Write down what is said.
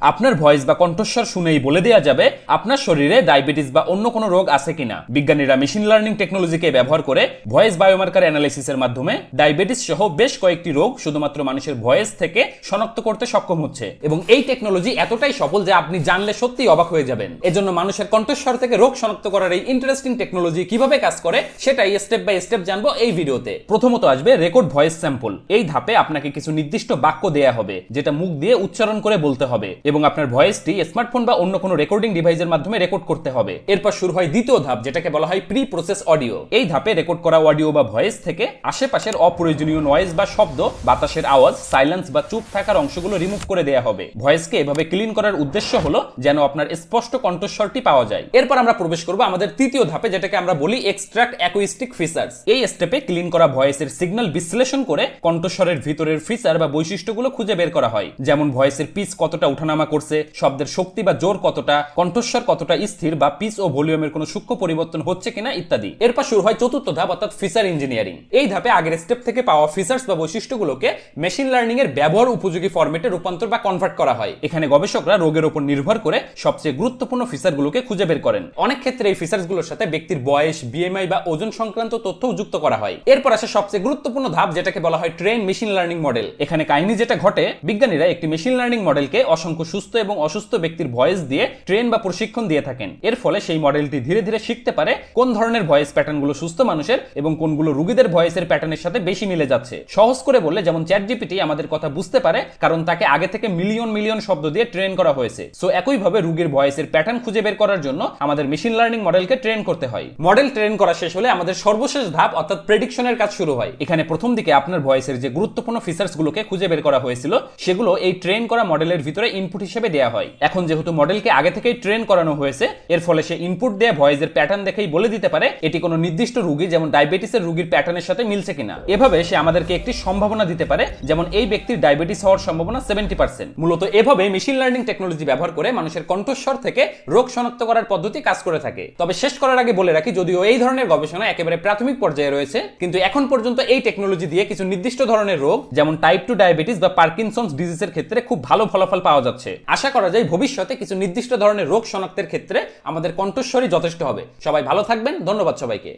আপনার ভয়েস বা কণ্ঠস্বর শুনেই বলে দেওয়া যাবে আপনার শরীরে ডায়াবেটিস বা অন্য কোনো রোগ আছে কিনা। বিজ্ঞানীরা মেশিন লার্নিং টেকনোলজিকে ব্যবহার করে ভয়েস বায়োমার্কার অ্যানালাইসিসের মাধ্যমে ডায়াবেটিস সহ বেশ কয়েকটি রোগ শুধুমাত্র মানুষের ভয়েস থেকে শনাক্ত করতে সক্ষম হচ্ছে, এবং এই টেকনোলজি এতটাই সফল যে আপনি জানলে সত্যি অবাক হয়ে যাবেন। এজন্য মানুষের কণ্ঠস্বর থেকে রোগ শনাক্ত করার এই ইন্টারেস্টিং টেকনোলজি কিভাবে কাজ করে সেটাই স্টেপ বাই স্টেপ জানবো এই ভিডিওতে। প্রথমত আসবে রেকর্ড ভয়েস স্যাম্পল। এই ধাপে আপনাকে কিছু নির্দিষ্ট বাক্য দেয়া হবে যেটা মুখ দিয়ে উচ্চারণ করে বলতে হবে, এবং আপনার ভয়েসটি স্মার্টফোন বা অন্য কোনো রেকর্ডিং ডিভাইসের মাধ্যমে রেকর্ড করতে হবে। এরপর শুরু হয় দ্বিতীয় ধাপ, যেটাকে বলা হয় প্রি প্রসেস অডিও। এই ধাপে রেকর্ড করা অডিও বা ভয়েস থেকে আশেপাশের অপ্রয়োজনীয় নয়েজ বা শব্দ, বাতাসের আওয়াজ, সাইলেন্স বা চুপ থাকার অংশগুলো রিমুভ করে দেয়া হবে। ভয়েসকে এভাবে ক্লিন করার উদ্দেশ্য হলো যেন আপনার স্পষ্ট কণ্ঠস্বরটি পাওয়া যায়। এরপর আমরা প্রবেশ করব আমাদের তৃতীয় ধাপে, যেটাকে আমরা বলি এক্সট্রাক্ট অ্যাকুইস্টিক ফিচার্স। এই স্টেপে ক্লিন করা ভয়েসের সিগন্যাল বিশ্লেষণ করে কণ্ঠস্বরের ভিতরের ফিচার বা বৈশিষ্ট্যগুলো খুঁজে বের করা হয়, যেমন ভয়েসের পিচ কতটা উঠানামা করছে, শব্দের শক্তি বা জোর কতটা, কণ্ঠস্বর কতটা স্থির বা পিচ ও ভলিউমের কোনো সূক্ষ্ম পরিবর্তন হচ্ছে কিনা ইত্যাদি। এরপর শুরু হয় চতুর্থ ধাপ, অর্থাৎ ফিচার ইঞ্জিনিয়ারিং। এই ধাপে আগের স্টেপ থেকে পাওয়া ফিচার্স বা বৈশিষ্ট্যগুলোকে মেশিন লার্নিং এর ব্যবহার উপযোগী ফরম্যাটে রূপান্তর বা কনভার্ট করা হয়। এখানে গবেষকরা রোগের উপর নির্ভর করে সবচেয়ে গুরুত্বপূর্ণ ফিচারগুলোকে খুঁজে বের করেন। অনেক ক্ষেত্রে এই ফিচারগুলোর সাথে ব্যক্তির বয়স, বিএমআই বা ওজন সংক্রান্ত তথ্যও যুক্ত করা হয়। এরপর আসে সবচেয়ে গুরুত্বপূর্ণ ধাপ, যেটাকে বলা হয় ট্রেন মেশিন লার্নিং মডেল। এখানে কাহিনী যেটা ঘটে, বিজ্ঞানীরা একটি মেশিন লার্নিং মডেলকে অসংখ্য সুস্থ এবং অসুস্থ ব্যক্তির ভয়েস দিয়ে ট্রেন বা প্রশিক্ষণ দিয়ে থাকেন। এর ফলে সেই মডেলটি ধীরে ধীরে শিখতে পারে কোন ধরনের ভয়েস প্যাটার্নগুলো সুস্থ মানুষের এবং কোনগুলো রোগীদের ভয়েসের প্যাটার্নের সাথে বেশি মিলে যাচ্ছে। সহজ করে বললে, যেমন চ্যাটজিপিটি আমাদের কথা বুঝতে পারে কারণ তাকে আগে থেকে মিলিয়ন মিলিয়ন শব্দ দিয়ে ট্রেন করা হয়েছে। সো একইভাবে রোগীর ভয়েসের প্যাটার্ন খুঁজে বের করার জন্য আমাদের মেশিন লার্নিং মডেলকে ট্রেন করতে হয়। মডেল ট্রেন করা শেষ হলে আমাদের সর্বশেষ ধাপ, অর্থাৎ প্রেডিকশনের কাজ শুরু হয়। এখানে প্রথম দিকে আপনার ভয়েসের যে গুরুত্বপূর্ণ ফিচার্সগুলোকে খুঁজে বের করা হয়েছিল সেগুলো এই ট্রেন করা মডেলের ভিতরে ইনপুট হিসেবে দেওয়া হয়। এখন যেহেতু মডেলকে আগে থেকেই ট্রেন করানো হয়েছে, এর ফলে সে ইনপুট দেয়া ভয়েসের প্যাটার্ন দেখেই বলে দিতে পারে এটি কোনো নির্দিষ্ট রোগী, যেমন ডায়াবেটিসের রোগীর প্যাটার্নের সাথে মিলছে কিনা। এভাবে সে আমাদেরকে একটি সম্ভাবনা দিতে পারে, যেমন এই ব্যক্তির ডায়াবেটিস হওয়ার সম্ভাবনা 70%। মূলত এভাবে মেশিন লার্নিং টেকনোলজি ব্যবহার করে মানুষের কণ্ঠস্বর থেকে রোগ শনাক্ত করার পদ্ধতি কাজ করে থাকে। তবে শেষ করার আগে বলে রাখি, যদিও এই ধরনের গবেষণা একেবারে প্রাথমিক পর্যায়ে রয়েছে, কিন্তু এখন পর্যন্ত এই টেকনোলজি দিয়ে কিছু নির্দিষ্ট ধরনের রোগ, যেমন টাইপ 2 ডায়াবেটিস বা পার্কিনসন্স ডিজিজের ক্ষেত্রে খুব ভালো ফলাফল পাওয়া যাচ্ছে। আশা করা যায় ভবিষ্যতে কিছু নির্দিষ্ট ধরনের রোগ শনাক্তের ক্ষেত্রে আমাদের কণ্ঠস্বরই যথেষ্ট হবে। সবাই ভালো থাকবেন, ধন্যবাদ সবাইকে।